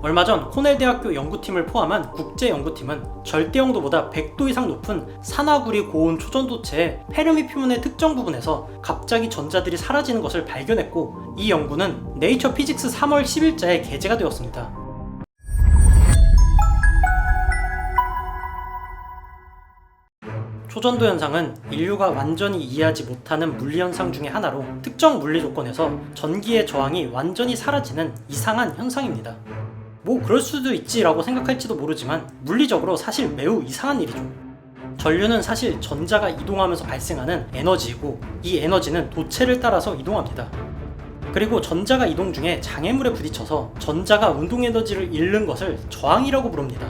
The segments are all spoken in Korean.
얼마 전 코넬 대학교 연구팀을 포함한 국제 연구팀은 절대 영도보다 100도 이상 높은 산화구리 고온 초전도체의 페르미 표면의 특정 부분에서 갑자기 전자들이 사라지는 것을 발견했고, 이 연구는 네이처 피직스 3월 10일자에 게재가 되었습니다. 초전도 현상은 인류가 완전히 이해하지 못하는 물리 현상 중의 하나로, 특정 물리 조건에서 전기의 저항이 완전히 사라지는 이상한 현상입니다. 뭐 그럴 수도 있지 라고 생각할지도 모르지만 물리적으로 사실 매우 이상한 일이죠. 전류는 사실 전자가 이동하면서 발생하는 에너지이고, 이 에너지는 도체를 따라서 이동합니다. 그리고 전자가 이동 중에 장애물에 부딪혀서 전자가 운동 에너지를 잃는 것을 저항이라고 부릅니다.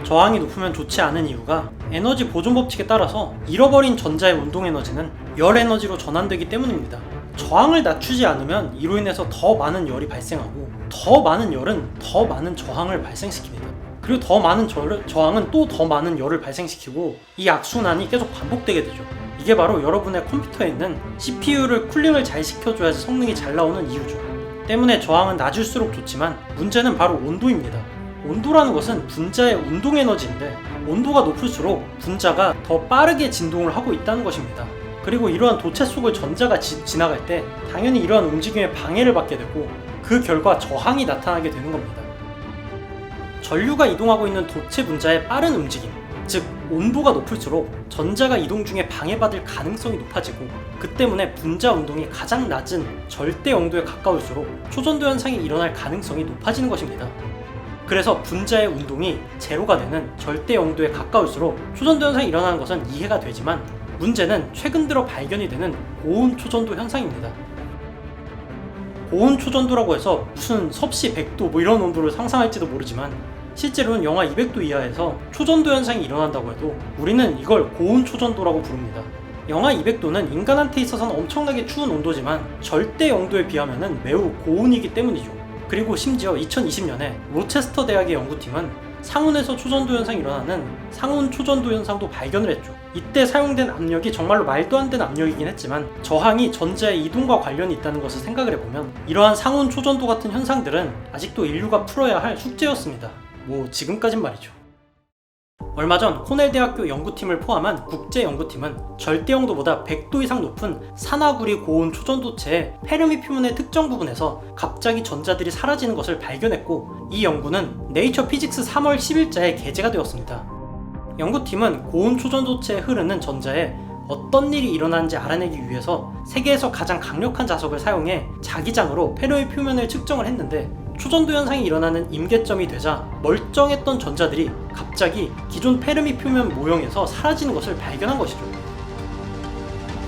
저항이 높으면 좋지 않은 이유가 에너지 보존 법칙에 따라서 잃어버린 전자의 운동 에너지는 열 에너지로 전환되기 때문입니다. 저항을 낮추지 않으면 이로 인해서 더 많은 열이 발생하고, 더 많은 열은 더 많은 저항을 발생시킵니다. 그리고 더 많은 저항은 또 더 많은 열을 발생시키고, 이 악순환이 계속 반복되게 되죠. 이게 바로 여러분의 컴퓨터에 있는 CPU를 쿨링을 잘 시켜줘야지 성능이 잘 나오는 이유죠. 때문에 저항은 낮을수록 좋지만 문제는 바로 온도입니다. 온도라는 것은 분자의 운동 에너지인데, 온도가 높을수록 분자가 더 빠르게 진동을 하고 있다는 것입니다. 그리고 이러한 도체 속을 전자가 지나갈 때 당연히 이러한 움직임에 방해를 받게 되고, 그 결과 저항이 나타나게 되는 겁니다. 전류가 이동하고 있는 도체 분자의 빠른 움직임, 즉 온도가 높을수록 전자가 이동 중에 방해받을 가능성이 높아지고, 그 때문에 분자 운동이 가장 낮은 절대 영도에 가까울수록 초전도 현상이 일어날 가능성이 높아지는 것입니다. 그래서 분자의 운동이 제로가 되는 절대 영도에 가까울수록 초전도 현상이 일어나는 것은 이해가 되지만, 문제는 최근 들어 발견이 되는 고온 초전도 현상입니다. 고온 초전도라고 해서 무슨 섭씨 100도 뭐 이런 온도를 상상할지도 모르지만, 실제로는 영하 200도 이하에서 초전도 현상이 일어난다고 해도 우리는 이걸 고온 초전도라고 부릅니다. 영하 200도는 인간한테 있어서는 엄청나게 추운 온도지만 절대 영도에 비하면 매우 고온이기 때문이죠. 그리고 심지어 2020년에 로체스터 대학의 연구팀은 상온에서 초전도 현상이 일어나는 상온 초전도 현상도 발견을 했죠. 이때 사용된 압력이 정말로 말도 안 되는 압력이긴 했지만, 저항이 전자의 이동과 관련이 있다는 것을 생각을 해보면 이러한 상온 초전도 같은 현상들은 아직도 인류가 풀어야 할 숙제였습니다. 뭐 지금까진 말이죠. 얼마 전 코넬 대학교 연구팀을 포함한 국제 연구팀은 절대 영도보다 100도 이상 높은 산화구리 고온 초전도체의 페르미 표면의 특정 부분에서 갑자기 전자들이 사라지는 것을 발견했고, 이 연구는 네이처 피직스 3월 10일자에 게재가 되었습니다. 연구팀은 고온 초전도체에 흐르는 전자에 어떤 일이 일어나는지 알아내기 위해서 세계에서 가장 강력한 자석을 사용해 자기장으로 페르미 표면을 측정을 했는데, 초전도 현상이 일어나는 임계점이 되자 멀쩡했던 전자들이 갑자기 기존 페르미 표면 모형에서 사라지는 것을 발견한 것이죠.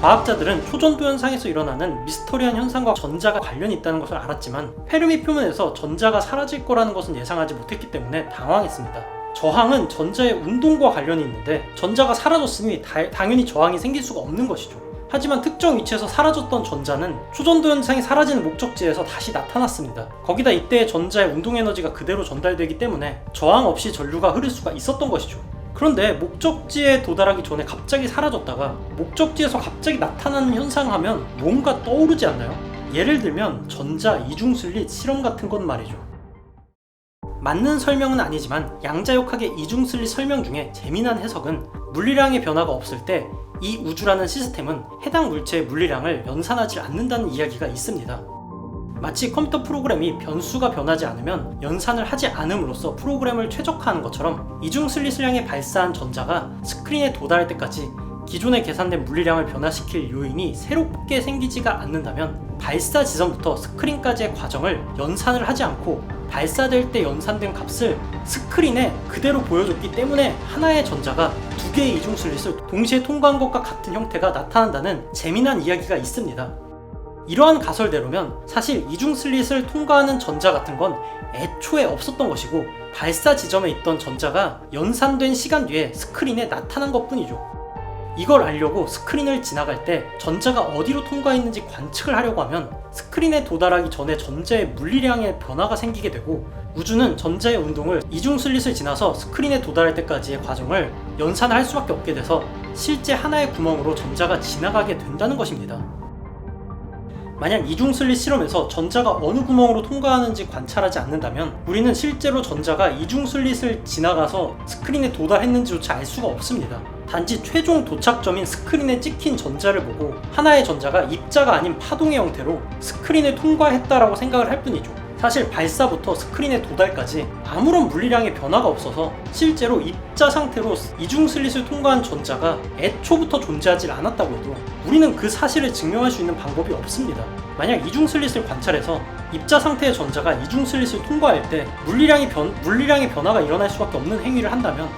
과학자들은 초전도 현상에서 일어나는 미스터리한 현상과 전자가 관련이 있다는 것을 알았지만, 페르미 표면에서 전자가 사라질 거라는 것은 예상하지 못했기 때문에 당황했습니다. 저항은 전자의 운동과 관련이 있는데, 전자가 사라졌으니 당연히 저항이 생길 수가 없는 것이죠. 하지만 특정 위치에서 사라졌던 전자는 초전도 현상이 사라지는 목적지에서 다시 나타났습니다. 거기다 이때의 전자의 운동 에너지가 그대로 전달되기 때문에 저항 없이 전류가 흐를 수가 있었던 것이죠. 그런데 목적지에 도달하기 전에 갑자기 사라졌다가 목적지에서 갑자기 나타나는 현상하면 뭔가 떠오르지 않나요? 예를 들면 전자 이중슬릿 실험 같은 건 말이죠. 맞는 설명은 아니지만 양자역학의 이중슬릿 설명 중에 재미난 해석은, 물리량의 변화가 없을 때 이 우주라는 시스템은 해당 물체의 물리량을 연산하지 않는다는 이야기가 있습니다. 마치 컴퓨터 프로그램이 변수가 변하지 않으면 연산을 하지 않음으로써 프로그램을 최적화하는 것처럼, 이중슬릿량에 발사한 전자가 스크린에 도달할 때까지 기존에 계산된 물리량을 변화시킬 요인이 새롭게 생기지가 않는다면, 발사 지점부터 스크린까지의 과정을 연산을 하지 않고 발사될 때 연산된 값을 스크린에 그대로 보여줬기 때문에 하나의 전자가 두 개의 이중슬릿을 동시에 통과한 것과 같은 형태가 나타난다는 재미난 이야기가 있습니다. 이러한 가설대로면 사실 이중슬릿을 통과하는 전자 같은 건 애초에 없었던 것이고, 발사 지점에 있던 전자가 연산된 시간 뒤에 스크린에 나타난 것뿐이죠. 이걸 알려고 스크린을 지나갈 때 전자가 어디로 통과했는지 관측을 하려고 하면 스크린에 도달하기 전에 전자의 물리량의 변화가 생기게 되고, 우주는 전자의 운동을 이중슬릿을 지나서 스크린에 도달할 때까지의 과정을 연산을 할 수밖에 없게 돼서 실제 하나의 구멍으로 전자가 지나가게 된다는 것입니다. 만약 이중슬릿 실험에서 전자가 어느 구멍으로 통과하는지 관찰하지 않는다면 우리는 실제로 전자가 이중슬릿을 지나가서 스크린에 도달했는지조차 알 수가 없습니다. 단지 최종 도착점인 스크린에 찍힌 전자를 보고 하나의 전자가 입자가 아닌 파동의 형태로 스크린을 통과했다라고 생각을 할 뿐이죠. 사실 발사부터 스크린의 도달까지 아무런 물리량의 변화가 없어서 실제로 입자 상태로 이중슬릿을 통과한 전자가 애초부터 존재하지 않았다고 해도 우리는 그 사실을 증명할 수 있는 방법이 없습니다. 만약 이중슬릿을 관찰해서 입자 상태의 전자가 이중슬릿을 통과할 때 물리량의 변화가 일어날 수밖에 없는 행위를 한다면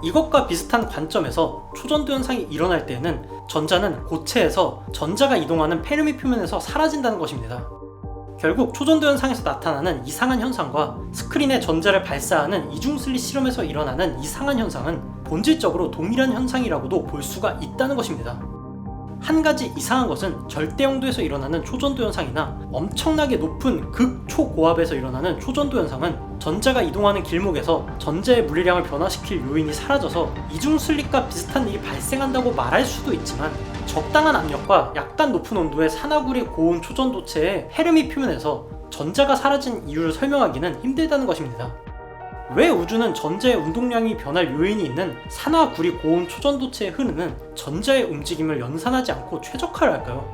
이것과 비슷한 관점에서 초전도 현상이 일어날 때에는 전자는 고체에서 전자가 이동하는 페르미 표면에서 사라진다는 것입니다. 결국 초전도 현상에서 나타나는 이상한 현상과 스크린에 전자를 발사하는 이중슬릿 실험에서 일어나는 이상한 현상은 본질적으로 동일한 현상이라고도 볼 수가 있다는 것입니다. 한 가지 이상한 것은 절대 영도에서 일어나는 초전도 현상이나 엄청나게 높은 극초고압에서 일어나는 초전도 현상은 전자가 이동하는 길목에서 전자의 물리량을 변화시킬 요인이 사라져서 이중슬릿과 비슷한 일이 발생한다고 말할 수도 있지만 적당한 압력과 약간 높은 온도의 산화구리 고온 초전도체의 페르미 표면에서 전자가 사라진 이유를 설명하기는 힘들다는 것입니다. 왜 우주는 전자의 운동량이 변할 요인이 있는 산화구리 고온 초전도체에 흐르는 전자의 움직임을 연산하지 않고 최적화를 할까요?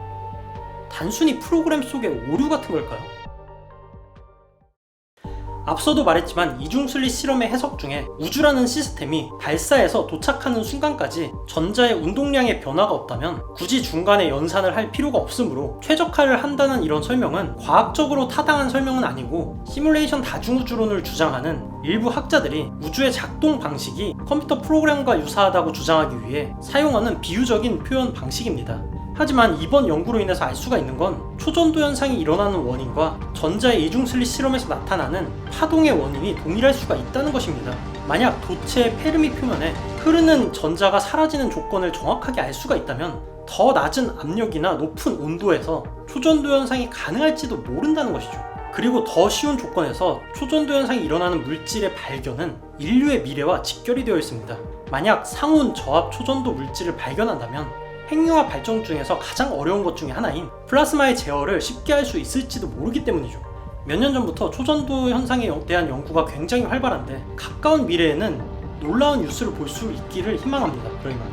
단순히 프로그램 속의 오류 같은 걸까요? 앞서도 말했지만 이중슬릿 실험의 해석 중에 우주라는 시스템이 발사에서 도착하는 순간까지 전자의 운동량의 변화가 없다면 굳이 중간에 연산을 할 필요가 없으므로 최적화를 한다는 이런 설명은 과학적으로 타당한 설명은 아니고 시뮬레이션 다중우주론을 주장하는 일부 학자들이 우주의 작동 방식이 컴퓨터 프로그램과 유사하다고 주장하기 위해 사용하는 비유적인 표현 방식입니다. 하지만 이번 연구로 인해서 알 수가 있는 건 초전도 현상이 일어나는 원인과 전자의 이중슬릿 실험에서 나타나는 파동의 원인이 동일할 수가 있다는 것입니다. 만약 도체의 페르미 표면에 흐르는 전자가 사라지는 조건을 정확하게 알 수가 있다면 더 낮은 압력이나 높은 온도에서 초전도 현상이 가능할지도 모른다는 것이죠. 그리고 더 쉬운 조건에서 초전도 현상이 일어나는 물질의 발견은 인류의 미래와 직결이 되어 있습니다. 만약 상온 저압 초전도 물질을 발견한다면 핵융합 발전 중에서 가장 어려운 것 중에 하나인 플라스마의 제어를 쉽게 할 수 있을지도 모르기 때문이죠. 몇 년 전부터 초전도 현상에 대한 연구가 굉장히 활발한데 가까운 미래에는 놀라운 뉴스를 볼 수 있기를 희망합니다. 그러면